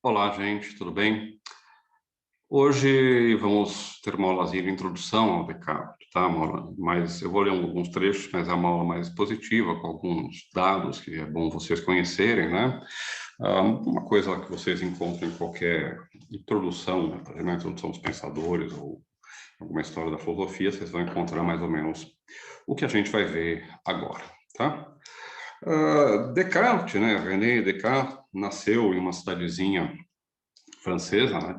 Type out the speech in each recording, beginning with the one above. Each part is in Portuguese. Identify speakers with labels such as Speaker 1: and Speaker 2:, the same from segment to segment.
Speaker 1: Olá, gente, tudo bem? Hoje vamos ter uma aulazinha de introdução ao Descartes, tá? Uma aula mais, eu vou ler alguns trechos, mas é uma aula mais positiva, com alguns dados que é bom vocês conhecerem, né? Uma coisa que vocês encontram em qualquer introdução, né? Por exemplo, a introdução dos pensadores ou alguma história da filosofia, vocês vão encontrar mais ou menos o que a gente vai ver agora, tá? Descartes, né? René Descartes nasceu em uma cidadezinha francesa, né?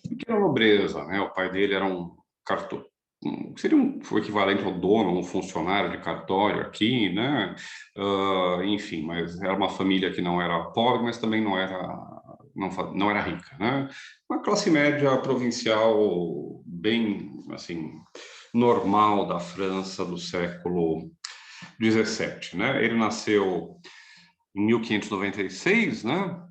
Speaker 1: Pequena nobreza, né? O pai dele era um cartório, seria o equivalente ao dono, um funcionário de cartório aqui, né? Enfim, mas era uma família que não era pobre, mas também não era rica, né? Uma classe média provincial bem, assim, normal da França do século XVII, né? Ele nasceu em 1596, né?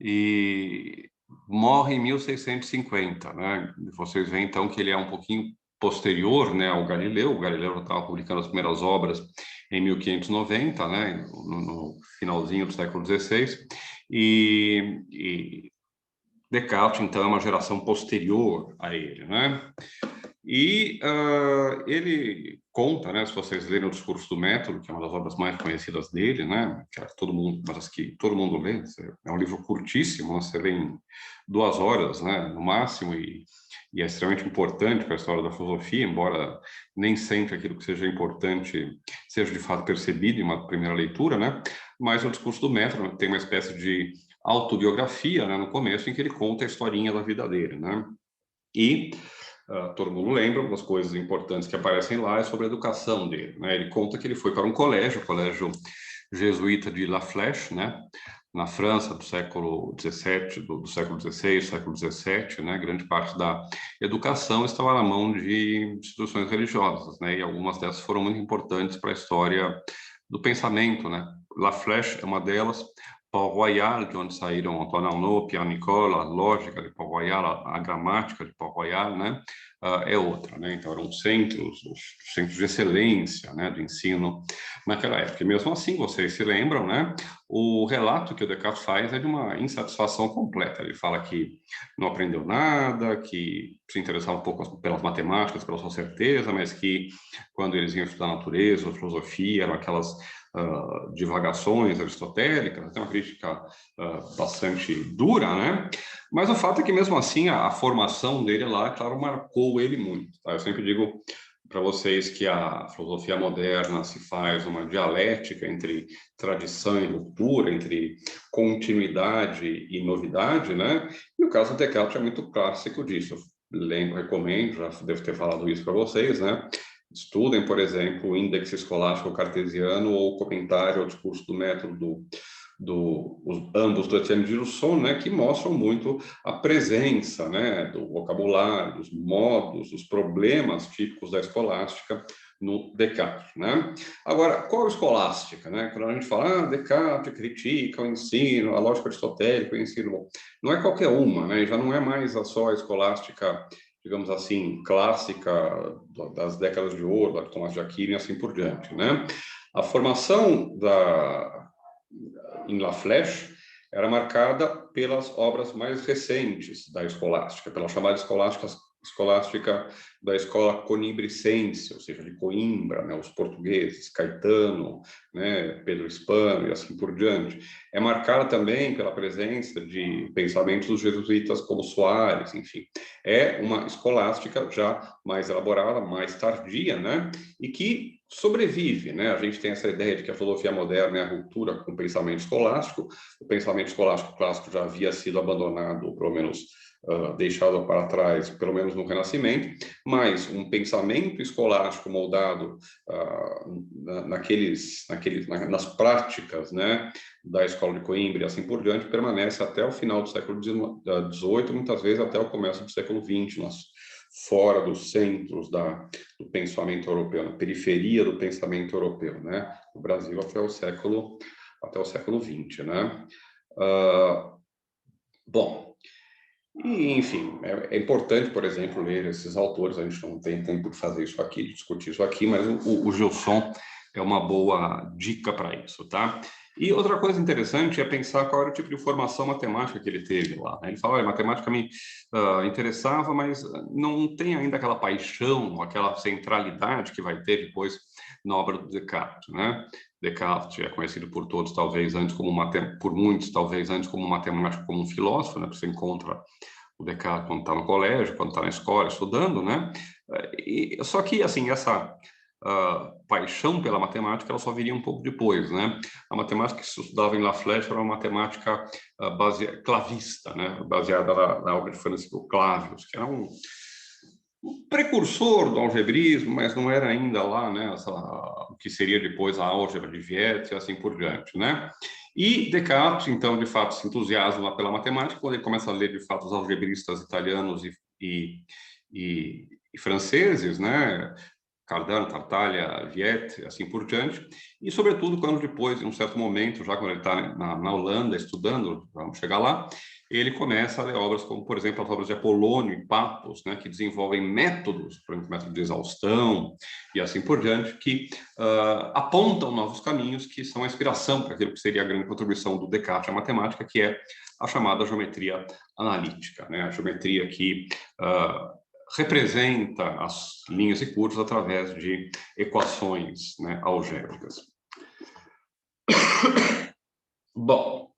Speaker 1: E morre em 1650, né? Vocês veem, então, que ele é um pouquinho posterior, né, ao Galileu. O Galileu já estava publicando as primeiras obras em 1590, né, no finalzinho do século XVI, e Descartes, então, é uma geração posterior a ele, né? E ele conta, né, se vocês lerem o Discurso do Método, que é uma das obras mais conhecidas dele, né, que todo mundo, mas que todo mundo lê, é um livro curtíssimo, você lê em 2 horas, né, no máximo, e é extremamente importante para a história da filosofia, embora nem sempre aquilo que seja importante seja de fato percebido em uma primeira leitura, né, mas o Discurso do Método tem uma espécie de autobiografia, né, no começo, em que ele conta a historinha da vida dele, né, e todo mundo lembra, das coisas importantes que aparecem lá é sobre a educação dele, né? Ele conta que ele foi para um colégio, o colégio jesuíta de La Flèche, né? Na França do século XVII, do século XVI, século XVII, né? Grande parte da educação estava na mão de instituições religiosas, né? E algumas dessas foram muito importantes para a história do pensamento, né? La Flèche é uma delas. Port-Royal, de onde saíram Antoine Arnaud, Pierre Nicole, a lógica de Port-Royal, a gramática de Port-Royal, né? É outra, né? Então eram os centros de excelência, né, do ensino naquela época. E mesmo assim, vocês se lembram, né? O relato que o Descartes faz é de uma insatisfação completa. Ele fala que não aprendeu nada, que se interessava um pouco pelas matemáticas, pela sua certeza, mas que quando eles iam estudar natureza, filosofia, eram aquelas divagações aristotélicas, até uma crítica bastante dura, né? Mas o fato é que, mesmo assim, a formação dele lá, claro, marcou ele muito. Tá? Eu sempre digo para vocês que a filosofia moderna se faz uma dialética entre tradição e ruptura, entre continuidade e novidade, né? E o caso do Descartes é muito clássico disso. Lembro, recomendo, já devo ter falado isso para vocês, né? Estudem, por exemplo, o Índice Escolástico Cartesiano ou o comentário ao discurso do método ambos do Etienne de Jusson, né, que mostram muito a presença, né, do vocabulário, dos modos, dos problemas típicos da escolástica no Descartes, né? Agora, qual a escolástica, né? Quando a gente fala, Descartes critica o ensino, a lógica aristotélica, o ensino, não é qualquer uma, né? Já não é mais só a escolástica, digamos assim, clássica das décadas de ouro, da Tomás de Aquino e assim por diante, né? A formação em La Flèche era marcada pelas obras mais recentes da escolástica, pela chamada escolástica da escola conimbricense, ou seja, de Coimbra, né, os portugueses, Caetano, né, Pedro Hispano e assim por diante. É marcada também pela presença de pensamentos dos jesuítas como Soares, enfim. É uma escolástica já mais elaborada, mais tardia, né, e que sobrevive, né? A gente tem essa ideia de que a filosofia moderna é a ruptura com o pensamento escolástico. O pensamento escolástico clássico já havia sido abandonado, ou pelo menos deixado para trás, pelo menos no Renascimento, mas um pensamento escolástico moldado nas práticas, né, da escola de Coimbra e assim por diante, permanece até o final do século XVIII, muitas vezes até o começo do século XX, fora dos centros do pensamento europeu, na periferia do pensamento europeu, né? No Brasil até o século XX, né? Bom, e, enfim, é importante, por exemplo, ler esses autores. A gente não tem tempo de fazer isso aqui, de discutir isso aqui, mas o Gilson é uma boa dica para isso, tá? E outra coisa interessante é pensar qual era o tipo de formação matemática que ele teve lá, né? Ele fala, olha, matemática me interessava, mas não tem ainda aquela paixão, aquela centralidade que vai ter depois na obra do Descartes, né? Descartes é conhecido por todos, talvez antes como por muitos, talvez antes como matemático, como um filósofo, né? Você encontra o Descartes quando está no colégio, quando está na escola estudando, né? Só que, assim, essa paixão pela matemática, ela só viria um pouco depois, né? A matemática que se estudava em La Flèche era uma matemática clavista, né? Baseada na obra de Francisco Clavius, que era um precursor do algebrismo, mas não era ainda lá, né? O que seria depois a álgebra de Viette e assim por diante, né? E Descartes, então, de fato, se entusiasma pela matemática, quando ele começa a ler, de fato, os algebristas italianos e franceses, né? Cardano, Tartaglia, Viette, assim por diante, e sobretudo quando depois, em um certo momento, já quando ele está na Holanda estudando, vamos chegar lá, ele começa a ler obras como, por exemplo, as obras de Apolônio e Pappos, né, que desenvolvem métodos, por exemplo, método de exaustão e assim por diante, que apontam novos caminhos, que são a inspiração para aquilo que seria a grande contribuição do Descartes à matemática, que é a chamada geometria analítica, né, a geometria que representa as linhas e curvas através de equações, né, algébricas. Bom,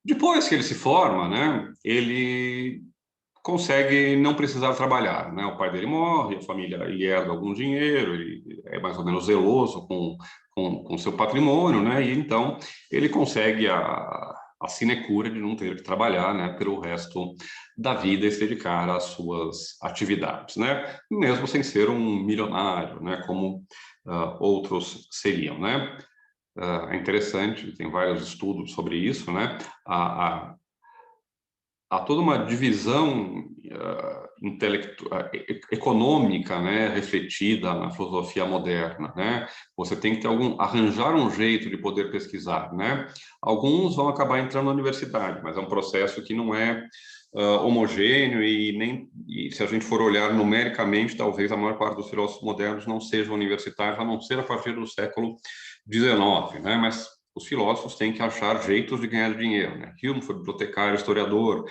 Speaker 1: depois que ele se forma, né, ele consegue não precisar trabalhar, né? O pai dele morre, a família, ele herda algum dinheiro, ele é mais ou menos zeloso com seu patrimônio, né? E então ele consegue a sinecura de não ter que trabalhar, né, pelo resto da vida e se dedicar às suas atividades, né? Mesmo sem ser um milionário, né, como outros seriam, né? É interessante, tem vários estudos sobre isso, né? Há toda uma divisão econômica, né, refletida na filosofia moderna, né? Você tem que arranjar um jeito de poder pesquisar, né? Alguns vão acabar entrando na universidade, mas é um processo que não é homogêneo e se a gente for olhar numericamente, talvez a maior parte dos filósofos modernos não sejam universitários, a não ser a partir do século XIX, né? Mas os filósofos têm que achar jeitos de ganhar dinheiro, né? Hume foi bibliotecário, historiador,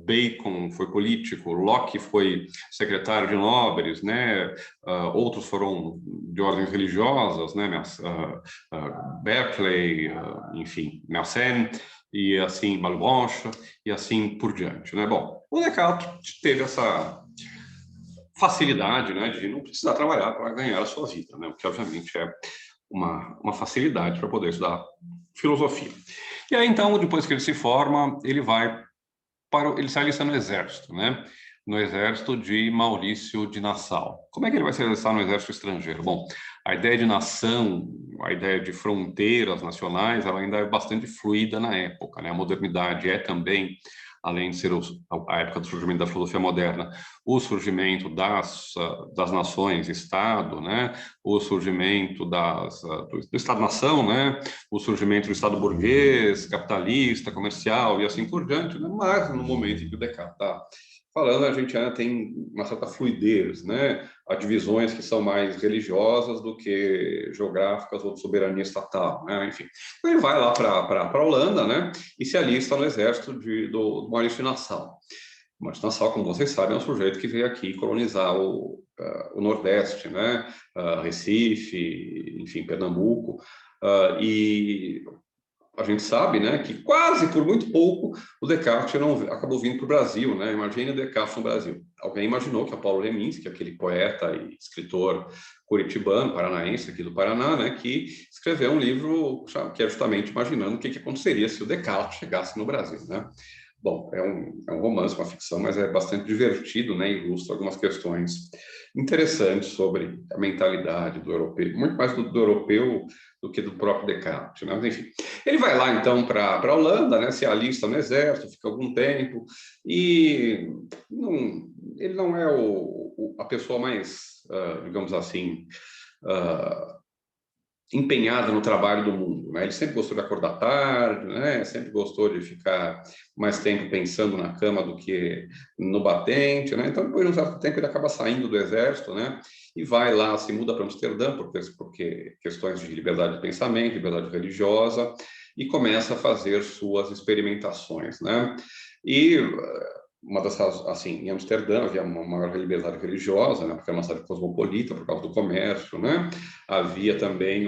Speaker 1: Bacon foi político, Locke foi secretário de nobres, né? Outros foram de ordens religiosas, né? Berkeley, enfim, Mersenne, e assim, Malebranche, e assim por diante, né? Bom, o Descartes teve essa facilidade, né, de não precisar trabalhar para ganhar a sua vida, né? O que obviamente é uma facilidade para poder estudar filosofia. E aí, então, depois que ele se forma, ele ele se alista no exército, né? No exército de Maurício de Nassau. Como é que ele vai se alistar no exército estrangeiro? Bom, a ideia de nação, a ideia de fronteiras nacionais, ela ainda é bastante fluida na época, né? A modernidade é também, além de ser a época do surgimento da filosofia moderna, o surgimento das nações-estado, né? O surgimento do Estado-nação, né? O surgimento do Estado burguês, capitalista, comercial e assim por diante, né? Mas no momento em que o Descartes está falando, a gente ainda tem uma certa fluidez, né? Há divisões que são mais religiosas do que geográficas ou de soberania estatal, né? Enfim, então ele vai lá para a Holanda, né? E se alista no exército do Maurício de Nassau. O Maurício de Nassau, como vocês sabem, é um sujeito que veio aqui colonizar o Nordeste, né? Recife, enfim, Pernambuco, e a gente sabe, né, que quase por muito pouco o Descartes não acabou vindo para o Brasil, né? Imagine o Descartes no Brasil. Alguém imaginou que o Paulo Leminski, aquele poeta e escritor curitibano, paranaense aqui do Paraná, né, que escreveu um livro que é justamente imaginando o que aconteceria se o Descartes chegasse no Brasil, né? Bom, é um romance, uma ficção, mas é bastante divertido, né? Ilustra algumas questões interessantes sobre a mentalidade do europeu, muito mais do europeu do que do próprio Descartes, né? Mas, enfim, ele vai lá, então, para a Holanda, né? Se alista no exército, fica algum tempo, e ele não é a pessoa mais, digamos assim, empenhada no trabalho do mundo, mundo, né? Ele sempre gostou de acordar tarde, né? Sempre gostou de ficar mais tempo pensando na cama do que no batente, né? Então, depois de um certo tempo, ele acaba saindo do exército, né? E vai lá, se muda para Amsterdã, porque questões de liberdade de pensamento, liberdade religiosa, e começa a fazer suas experimentações, né? E uma das assim, em Amsterdã havia uma maior liberdade religiosa, né, porque era uma cidade cosmopolita por causa do comércio, né? Havia também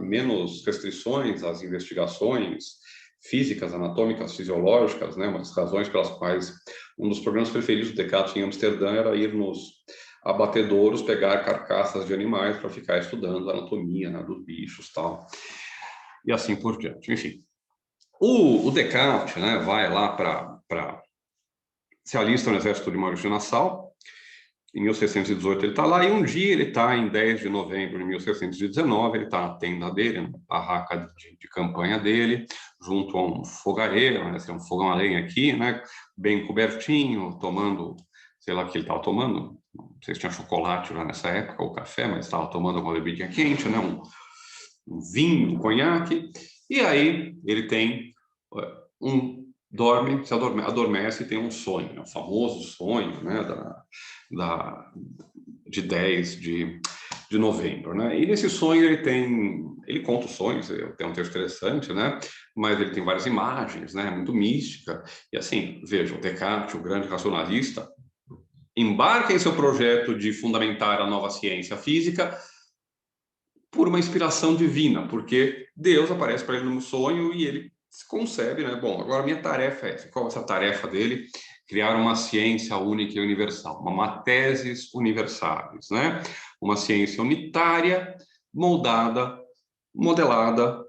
Speaker 1: menos restrições às investigações físicas, anatômicas, fisiológicas, né? Uma das razões pelas quais um dos programas preferidos do Descartes em Amsterdã era ir nos abatedouros, pegar carcaças de animais para ficar estudando a anatomia, né, dos bichos, tal, e assim por diante. Enfim, o Descartes, né, vai lá para se alista no exército de Maurício de Nassau. Em 1618 ele está lá, e um dia ele está, em 10 de novembro de 1619, ele está na tenda dele, na barraca de campanha dele, junto a um fogareiro, né, um fogão a lenha aqui, né, bem cobertinho, tomando, sei lá o que ele estava tomando, não sei se tinha chocolate lá nessa época, ou café, mas estava tomando uma bebidinha quente, né, um vinho, um conhaque, e aí ele tem adormece e tem um sonho, né? O famoso sonho, né, de 10 de novembro, né? E nesse sonho ele conta os sonhos, tem um texto interessante, né? Mas ele tem várias imagens, né? Muito mística. E assim, veja, o Descartes, o grande racionalista, embarca em seu projeto de fundamentar a nova ciência física por uma inspiração divina, porque Deus aparece para ele no sonho e ele se concebe, né? Bom, agora minha tarefa é essa. Qual é essa tarefa dele? Criar uma ciência única e universal, uma Mathesis Universalis, né? Uma ciência unitária, modelada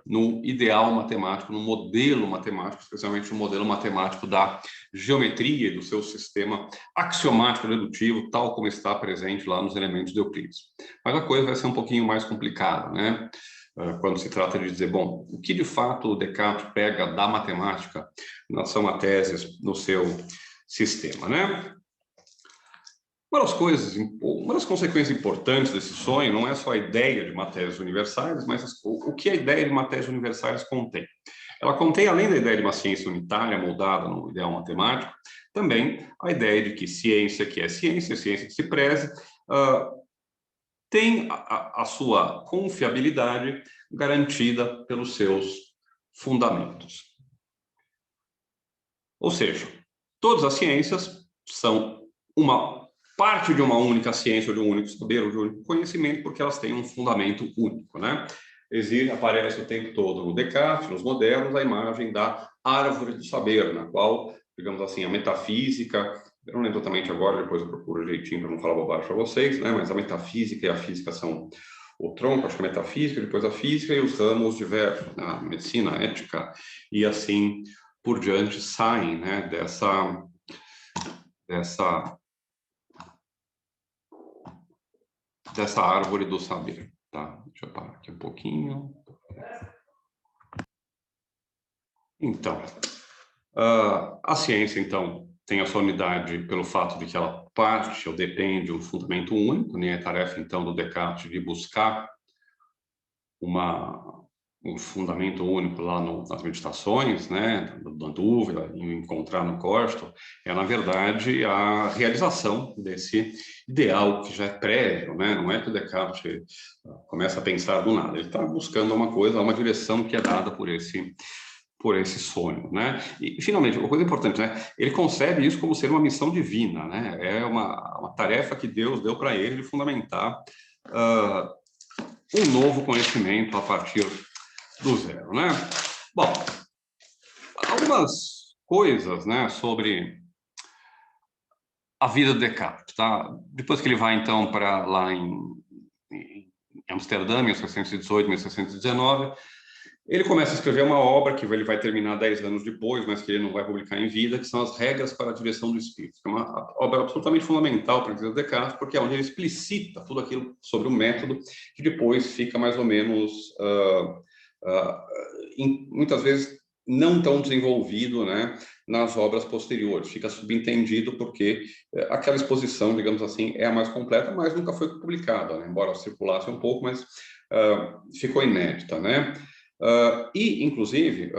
Speaker 1: no ideal matemático, no modelo matemático, especialmente no modelo matemático da geometria e do seu sistema axiomático dedutivo, tal como está presente lá nos elementos de Euclides. Mas a coisa vai ser um pouquinho mais complicada, né? Quando se trata de dizer, bom, o que de fato o Descartes pega da matemática na sua Mathesis no seu sistema, né? Uma das consequências importantes desse sonho não é só a ideia de matérias universais, mas o que a ideia de matérias universais contém. Ela contém, além da ideia de uma ciência unitária moldada no ideal matemático, também a ideia de que ciência que é ciência que se preze, tem a sua confiabilidade garantida pelos seus fundamentos. Ou seja, todas as ciências são uma parte de uma única ciência, ou de um único saber, ou de um único conhecimento, porque elas têm um fundamento único, né? Aparece o tempo todo no Descartes, nos modernos, a imagem da árvore do saber, na qual, digamos assim, a metafísica, eu não lembro exatamente agora, depois eu procuro jeitinho para não falar bobagem para vocês, né? Mas a metafísica e a física são o tronco, acho que a metafísica, depois a física e os ramos diversos, né? A medicina, a ética e assim por diante saem, né, dessa árvore do saber, tá? Deixa eu parar aqui um pouquinho. Então, a ciência, então, tem a sua unidade pelo fato de que ela parte ou depende de um fundamento único, né? A tarefa, então, do Descartes de buscar um fundamento único lá nas meditações, né, da dúvida, em encontrar no Costo, é, na verdade, a realização desse ideal que já é prévio, né? Não é que o Descartes começa a pensar do nada, ele está buscando uma coisa, uma direção que é dada por esse sonho, né? E, finalmente, uma coisa importante, né? Ele concebe isso como ser uma missão divina, né? É uma tarefa que Deus deu para ele de fundamentar um novo conhecimento a partir do zero, né? Bom, algumas coisas, né, sobre a vida de Descartes, tá? Depois que ele vai, então, para lá em Amsterdã, 1618, 1619, ele começa a escrever uma obra que ele vai terminar 10 anos depois, mas que ele não vai publicar em vida, que são as Regras para a Direção do Espírito, que é uma obra absolutamente fundamental para a vida de Descartes, porque é onde ele explicita tudo aquilo sobre o método, que depois fica mais ou menos, muitas vezes, não tão desenvolvido, né, nas obras posteriores. Fica subentendido porque aquela exposição, digamos assim, é a mais completa, mas nunca foi publicada, né? Embora circulasse um pouco, mas ficou inédita, né? Inclusive,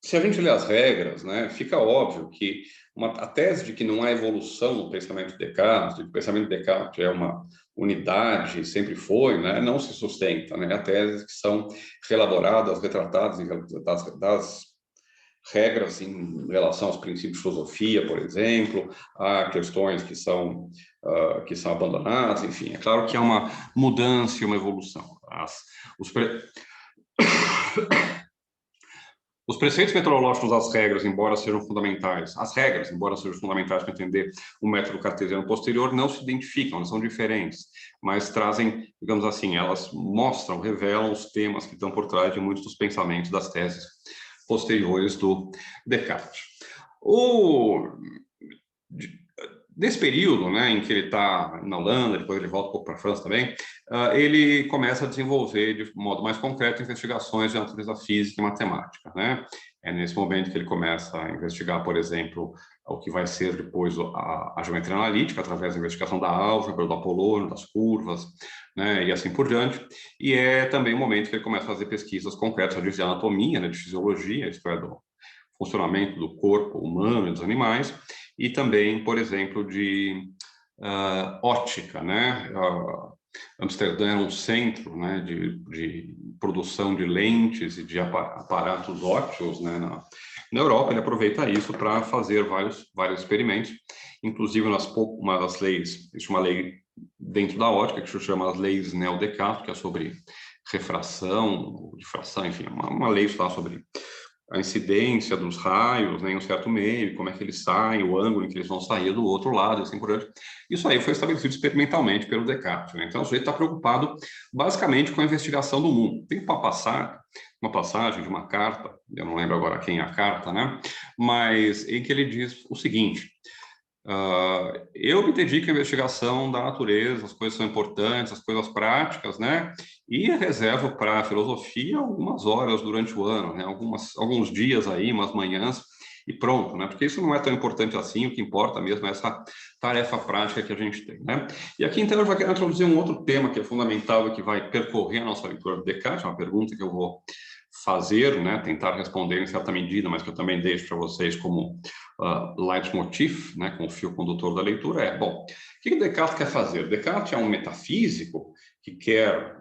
Speaker 1: se a gente lê as regras, né, fica óbvio que a tese de que não há evolução no pensamento de Descartes, de que o pensamento de Descartes é uma unidade, sempre foi, né, não se sustenta, né? Há teses que são reelaboradas, retratadas das regras em relação aos princípios de filosofia, por exemplo, há questões que são abandonadas, enfim. É claro que há uma mudança e uma evolução. Os preceitos metodológicos das regras, embora sejam fundamentais, as regras, embora sejam fundamentais para entender o método cartesiano posterior, não se identificam, elas são diferentes, mas trazem, digamos assim, elas mostram, revelam os temas que estão por trás de muitos dos pensamentos das teses posteriores do Descartes. Nesse período, né, em que ele está na Holanda, depois ele volta um pouco para a França também, ele começa a desenvolver de modo mais concreto investigações de natureza física e matemática, né? É nesse momento que ele começa a investigar, por exemplo, o que vai ser depois a geometria analítica, através da investigação da álgebra, do Apolônio, das curvas, né, e assim por diante. E é também o momento que ele começa a fazer pesquisas concretas de anatomia, né, de fisiologia, isto é, do funcionamento do corpo humano e dos animais, e também, por exemplo, de ótica, né? Amsterdã era um centro, né, de produção de lentes e de aparatos ópticos, né, na Europa. Ele aproveita isso para fazer vários experimentos, inclusive uma das leis, existe uma lei dentro da ótica que se chama as leis Néel-Descartes, que é sobre refração, difração, enfim, uma lei só sobre a incidência dos raios, né, em um certo meio, como é que eles saem, o ângulo em que eles vão sair do outro lado, assim por diante. Isso aí foi estabelecido experimentalmente pelo Descartes, né? Então, o sujeito está preocupado basicamente com a investigação do mundo. Tem uma passagem de uma carta, eu não lembro agora quem é a carta, né? Mas em que ele diz o seguinte: eu me dedico à investigação da natureza, as coisas são importantes, as coisas práticas, né? E reservo para a filosofia algumas horas durante o ano, né? Alguns dias aí, umas manhãs, e pronto, né? Porque isso não é tão importante assim, o que importa mesmo é essa tarefa prática que a gente tem, né? E aqui, então, eu já quero introduzir um outro tema que é fundamental e que vai percorrer a nossa leitura do Descartes, uma pergunta que eu vou fazer, né? Tentar responder em certa medida, mas que eu também deixo para vocês como leitmotiv, né, com o fio condutor da leitura, bom, o que o Descartes quer fazer? Descartes é um metafísico que quer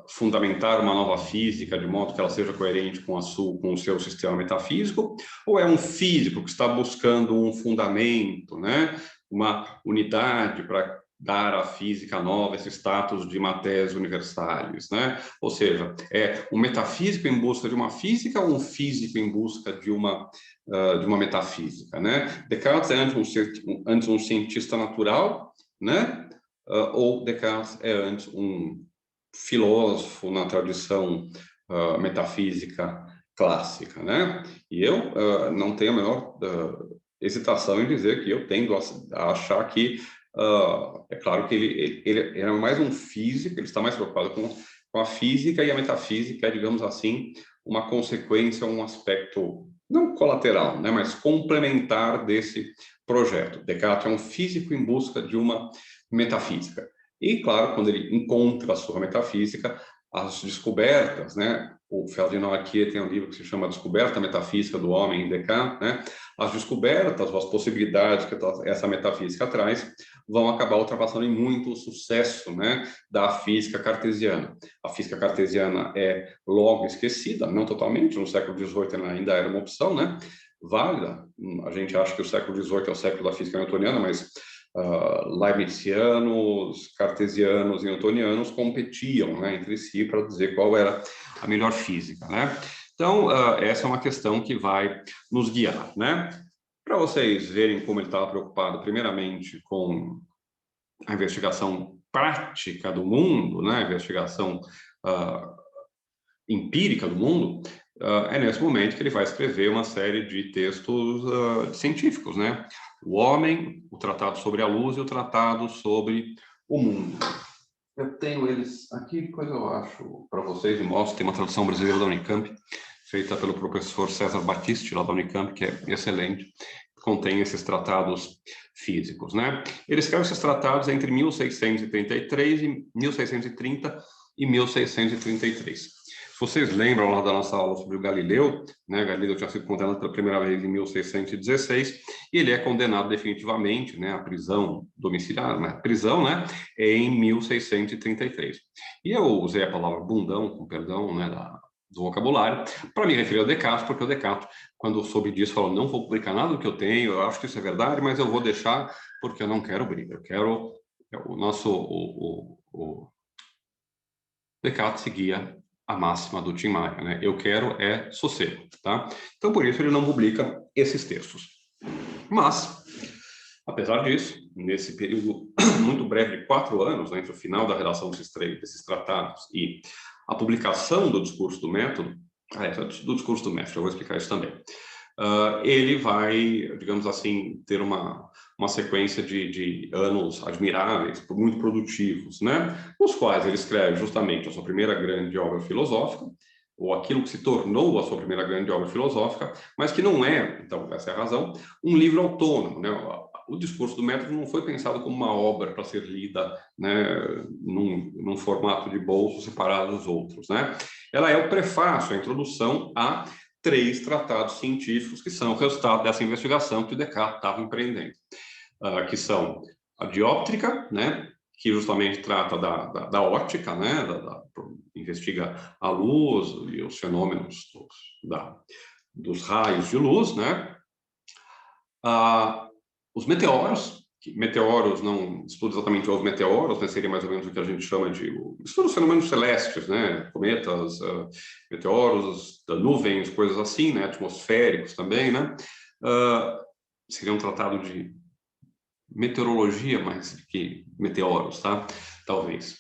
Speaker 1: fundamentar uma nova física de modo que ela seja coerente com o seu sistema metafísico, ou é um físico que está buscando um fundamento, né, uma unidade para dar à física nova esse status de matéria universalis, né? Ou seja, é um metafísico em busca de uma física ou um físico em busca de uma metafísica, né? Descartes é antes um cientista natural, né? Ou Descartes é antes um filósofo na tradição metafísica clássica, né? E eu não tenho a menor hesitação em dizer que eu tendo a achar que é claro que ele é mais um físico, ele está mais preocupado com a física, e a metafísica é, digamos assim, uma consequência, um aspecto não colateral, né, mas complementar desse projeto. Descartes é um físico em busca de uma metafísica. E, claro, quando ele encontra a sua metafísica, as descobertas, né? O Ferdinand Acquier tem um livro que se chama Descoberta Metafísica do Homem em Descartes, né? As descobertas, ou as possibilidades que essa metafísica traz, vão acabar ultrapassando em muito o sucesso, né, da física cartesiana. A física cartesiana é logo esquecida, não totalmente, no século XVIII ela ainda era uma opção, né, válida. A gente acha que o século XVIII é o século da física newtoniana, mas leibnizianos, cartesianos e newtonianos competiam, né, entre si para dizer qual era a melhor física, né? Então, essa é uma questão que vai nos guiar, né? Para vocês verem como ele estava preocupado, primeiramente, com a investigação prática do mundo, né? A investigação empírica do mundo, é nesse momento que ele vai escrever uma série de textos científicos, né? O Homem, o Tratado sobre a Luz e o Tratado sobre o Mundo. Eu tenho eles aqui, depois eu acho para vocês e mostro. Tem uma tradução brasileira da Unicamp, feita pelo professor César Battisti, lá da Unicamp, que é excelente, contém esses tratados físicos, né? Ele escreve esses tratados entre 1633 e 1630, e 1633. Se vocês lembram lá da nossa aula sobre o Galileu, né, Galileu tinha sido condenado pela primeira vez em 1616, e ele é condenado definitivamente, né, à prisão domiciliar, né, prisão, né, em 1633. E eu usei a palavra bundão, com perdão, né, do vocabulário, para me referir ao Descartes, porque o Descartes, quando soube disso, falou, não vou publicar nada do que eu tenho, eu acho que isso é verdade, mas eu vou deixar porque eu não quero briga, eu quero o Descartes seguia a máxima do Tim Maia, né? Eu quero é sossego, tá? Então, por isso, ele não publica esses textos. Mas, apesar disso, nesse período muito breve de 4 anos, né, entre o final da redação desses tratados e a publicação do discurso do método, do discurso do mestre, eu vou explicar isso também, ele vai, digamos assim, ter uma sequência de anos admiráveis, muito produtivos, né? Nos quais ele escreve justamente a sua primeira grande obra filosófica, ou aquilo que se tornou a sua primeira grande obra filosófica, mas que não é, então, essa é a razão, um livro autônomo, né? O discurso do método não foi pensado como uma obra para ser lida, né, num formato de bolso separado dos outros, né? Ela é o prefácio, a introdução a 3 tratados científicos que são o resultado dessa investigação que o Descartes estava empreendendo, que são a dióptrica, né, que justamente trata da óptica, né, investiga a luz e os fenômenos dos raios de luz, né, os meteoros, que meteoros não estuda exatamente os meteoros, né, seria mais ou menos o que a gente chama de estuda os fenômenos celestes, né, cometas, meteoros, nuvens, coisas assim, né, atmosféricos também, né, seria um tratado de meteorologia mais que meteoros, tá? Talvez.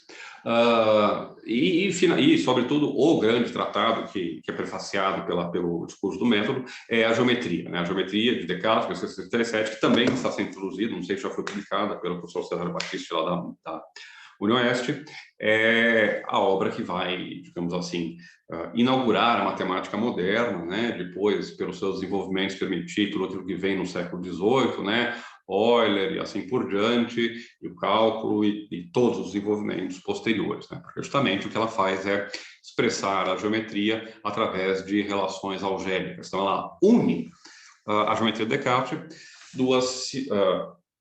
Speaker 1: E, sobretudo, o grande tratado que é prefaciado pelo discurso do método é a geometria, né? A geometria de Descartes, 1937, que também está sendo introduzida, não sei se já foi publicada pelo professor César Batista lá da Unioeste, é a obra que vai, digamos assim, inaugurar a matemática moderna, né? Depois, pelos seus desenvolvimentos, permitir tudo aquilo que vem no século XVIII, né? Euler e assim por diante, e o cálculo e todos os desenvolvimentos posteriores, né? Porque justamente o que ela faz é expressar a geometria através de relações algébricas. Então, ela une a geometria de Descartes,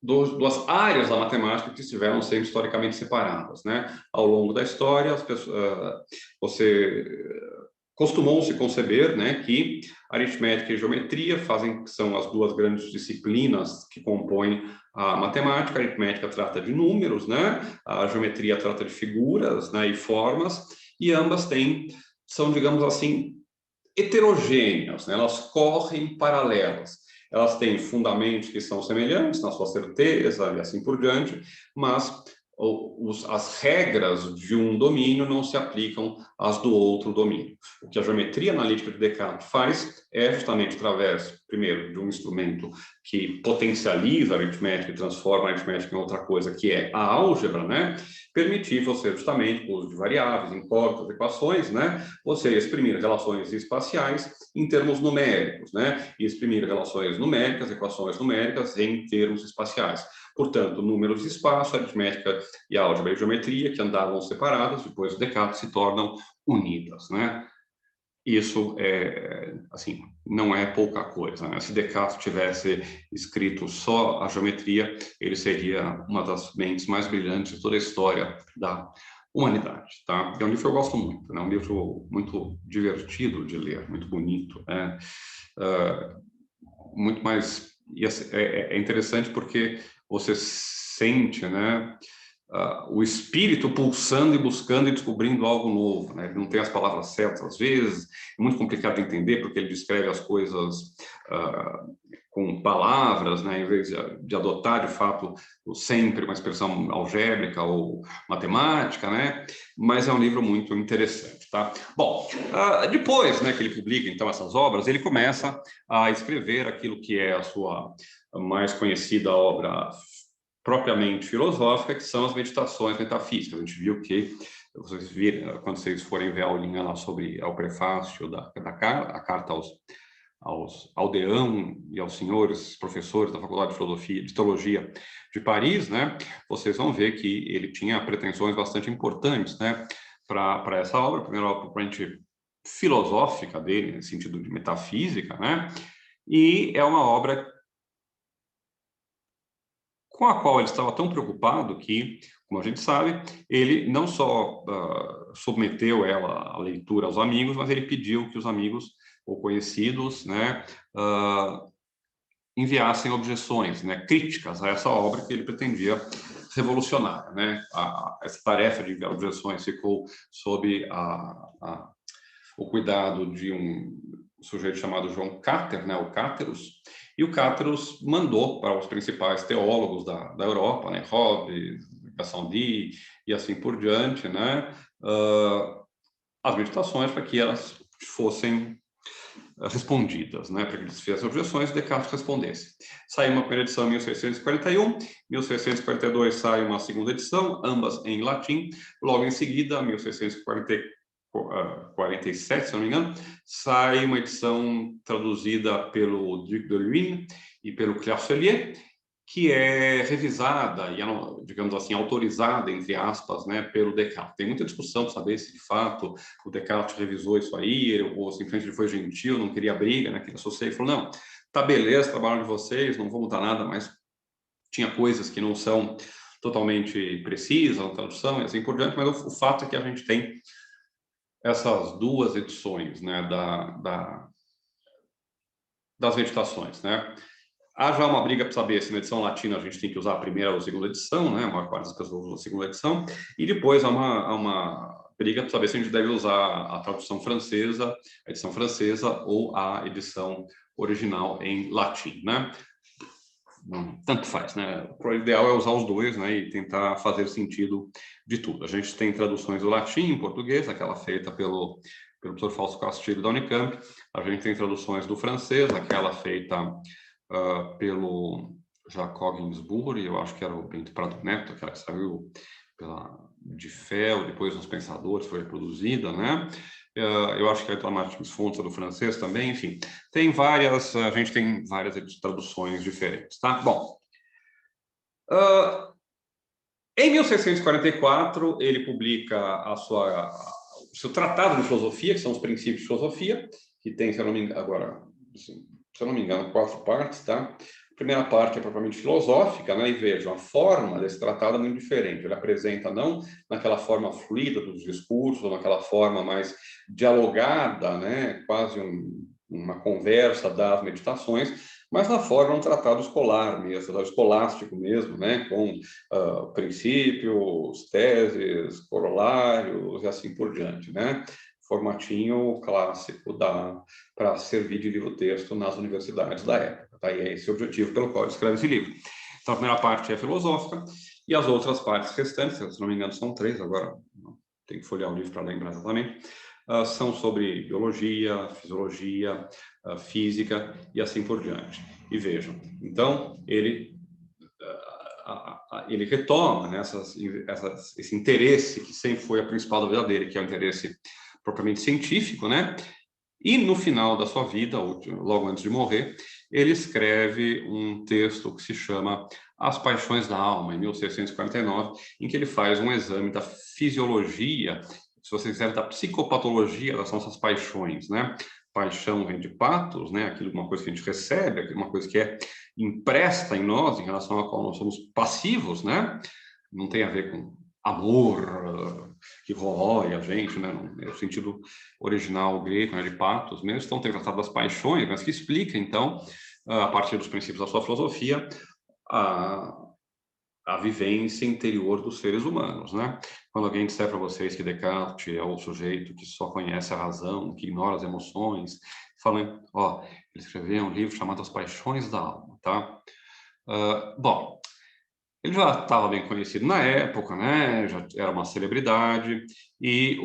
Speaker 1: duas áreas da matemática que estiveram sendo historicamente separadas, né? Ao longo da história, costumou-se conceber, né, que aritmética e geometria são as 2 grandes disciplinas que compõem a matemática. A aritmética trata de números, né? A geometria trata de figuras, né, e formas, e ambas são, digamos assim, heterogêneas, né? Elas correm paralelas. Elas têm fundamentos que são semelhantes na sua certeza e assim por diante, mas as regras de um domínio não se aplicam às do outro domínio. O que a geometria analítica de Descartes faz é justamente através, primeiro, de um instrumento que potencializa a aritmética e transforma a aritmética em outra coisa, que é a álgebra, né? Permitir você, justamente, com o uso de variáveis, incógnitas, equações, né? Você exprimir relações espaciais em termos numéricos, né? E exprimir relações numéricas, equações numéricas em termos espaciais. Portanto, números de espaço, aritmética e álgebra e geometria, que andavam separadas, depois do Descartes, se tornam unidas, né? Isso assim, não é pouca coisa, né? Se Descartes tivesse escrito só a geometria, ele seria uma das mentes mais brilhantes de toda a história da humanidade, tá? É um livro que eu gosto muito, né? Um livro muito divertido de ler, muito bonito, né? Muito mais... é interessante porque você sente, né, o espírito pulsando e buscando e descobrindo algo novo, né? Ele não tem as palavras certas às vezes, é muito complicado de entender porque ele descreve as coisas com palavras, né, em vez de adotar de fato sempre uma expressão algébrica ou matemática, né? Mas é um livro muito interessante, tá? Bom, depois, né, que ele publica então essas obras, ele começa a escrever aquilo que é a sua mais conhecida obra propriamente filosófica, que são as meditações metafísicas. A gente viu que, vocês viram, quando vocês forem ver a aulinha lá sobre o prefácio a carta aos aldeão e aos senhores professores da Faculdade de Teologia de Paris, né, vocês vão ver que ele tinha pretensões bastante importantes, né, para essa obra, a primeira obra propriamente filosófica dele, no sentido de metafísica, né? E é uma obra com a qual ele estava tão preocupado que, como a gente sabe, ele não só submeteu ela à leitura aos amigos, mas ele pediu que os amigos ou conhecidos, né, enviassem objeções, né, críticas a essa obra que ele pretendia revolucionária, né? Essa tarefa de enviar objeções ficou sob o cuidado de um sujeito chamado João Cáter, né, o Cáteros, e o Cáteros mandou para os principais teólogos da Europa, né, Hobbes, Gassendi e assim por diante, né, as meditações para que elas fossem respondidas, né, para que eles fizessem objeções e Descartes respondesse. Saiu uma primeira edição em 1641, em 1642 sai uma segunda edição, ambas em latim. Logo em seguida, 1647, se não me engano, sai uma edição traduzida pelo Duc de Luynes e pelo Clarselier, que é revisada e, digamos assim, autorizada, entre aspas, né, pelo Descartes. Tem muita discussão para saber se, de fato, o Descartes revisou isso aí, ou simplesmente ele foi gentil, não queria briga, né, queria sossego, falou, não, tá beleza, trabalho de vocês, não vou mudar nada, mas tinha coisas que não são totalmente precisas na tradução e assim por diante, mas o fato é que a gente tem essas duas edições, né, das meditações, né? Há já uma briga para saber se na edição latina a gente tem que usar a primeira ou a segunda edição, né? A maior parte das pessoas usa a segunda edição. E depois há uma briga para saber se a gente deve usar a tradução francesa, a edição francesa ou a edição original em latim, né? Tanto faz, né? O ideal é usar os dois, né? E tentar fazer sentido de tudo. A gente tem traduções do latim em português, aquela feita pelo professor Fausto Castilho da Unicamp. A gente tem traduções do francês, aquela feita pelo Jacob Ginsburg, eu acho que era o Bento Prado Neto, aquela que saiu pela de Fel, depois nos Pensadores, foi reproduzida, né? Eu acho que a Martins Fontes do francês também, enfim. Tem várias, a gente tem várias traduções diferentes, tá? Bom, em 1644, ele publica o seu tratado de filosofia, que são os princípios de filosofia, que tem, se eu não me engano, agora, se eu não me engano, 4 partes, tá? A primeira parte é propriamente filosófica, né? E vejam, a forma desse tratado é muito diferente. Ele apresenta não naquela forma fluida dos discursos, ou naquela forma mais dialogada, né? Quase uma conversa das meditações, mas na forma de um tratado escolar mesmo, escolástico mesmo, né? Com princípios, teses, corolários e assim por diante, né? Formatinho clássico para servir de livro-texto nas universidades da época. Tá? E é esse o objetivo pelo qual ele escreve esse livro. Então, a primeira parte é filosófica e as outras partes restantes, se não me engano, são 3, agora tem que folhear o livro para lembrar exatamente, são sobre biologia, fisiologia, física e assim por diante. E vejam, então, ele retoma, né, esse interesse que sempre foi a principal da vida dele, que é o interesse propriamente científico, né? E no final da sua vida, logo antes de morrer, ele escreve um texto que se chama As Paixões da Alma, em 1649, em que ele faz um exame da fisiologia, se você quiser, da psicopatologia das nossas paixões, né? Paixão vem de patos, né? Aquilo, uma coisa que a gente recebe, aquilo, uma coisa que é impressa em nós, em relação à qual nós somos passivos, né? Não tem a ver com amor que rói a gente, né? No sentido original grego, né, de patos mesmo. Então, tem o Tratado das Paixões, mas que explica, então, a partir dos princípios da sua filosofia, a vivência interior dos seres humanos, né? Quando alguém disser para vocês que Descartes é o sujeito que só conhece a razão, que ignora as emoções, falam, ó, ele escreveu um livro chamado As Paixões da Alma, tá? Bom, ele já estava bem conhecido na época, né? Já era uma celebridade, e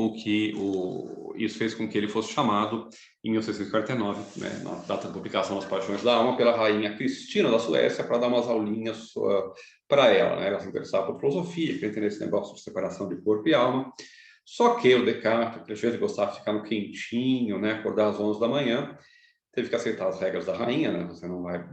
Speaker 1: isso fez com que ele fosse chamado, em 1649, né, na data da publicação das Paixões da Alma, pela rainha Cristina da Suécia, para dar umas aulinhas para ela, né? Ela se interessava por filosofia, queria entender esse negócio de separação de corpo e alma. Só que o Descartes, que às gostava de ficar no quentinho, né? Acordar às 11 da manhã, teve que aceitar as regras da rainha, né? Você não vai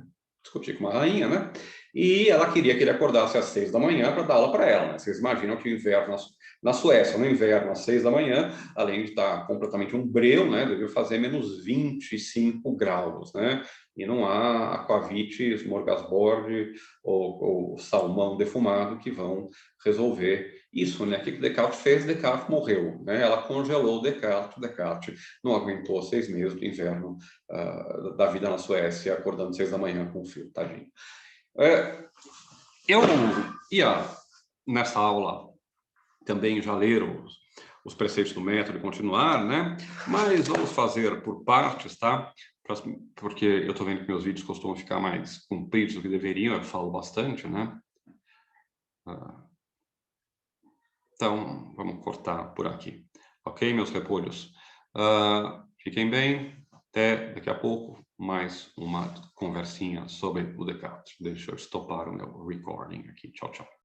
Speaker 1: discutir com uma rainha, né? E ela queria que ele acordasse às 6 da manhã para dar aula para ela, né? Vocês imaginam que o inverno Na Suécia, no inverno, às 6 da manhã, além de estar completamente um breu, né, deve fazer menos 25 graus, né? E não há aquavite, smorgasbord ou salmão defumado que vão resolver isso, né? O que Descartes fez? Descartes morreu, né? Ela congelou Descartes não aguentou 6 meses do inverno da vida na Suécia, acordando 6 da manhã com frio, tadinho. Eu ia, nessa aula, também já ler os preceitos do método e continuar, né? Mas vamos fazer por partes, tá? Porque eu estou vendo que meus vídeos costumam ficar mais compridos do que deveriam, eu falo bastante, né? Então, vamos cortar por aqui. Ok, meus repolhos? Fiquem bem. Até daqui a pouco, mais uma conversinha sobre o Descartes. Deixa eu estopar o meu recording aqui. Tchau, tchau.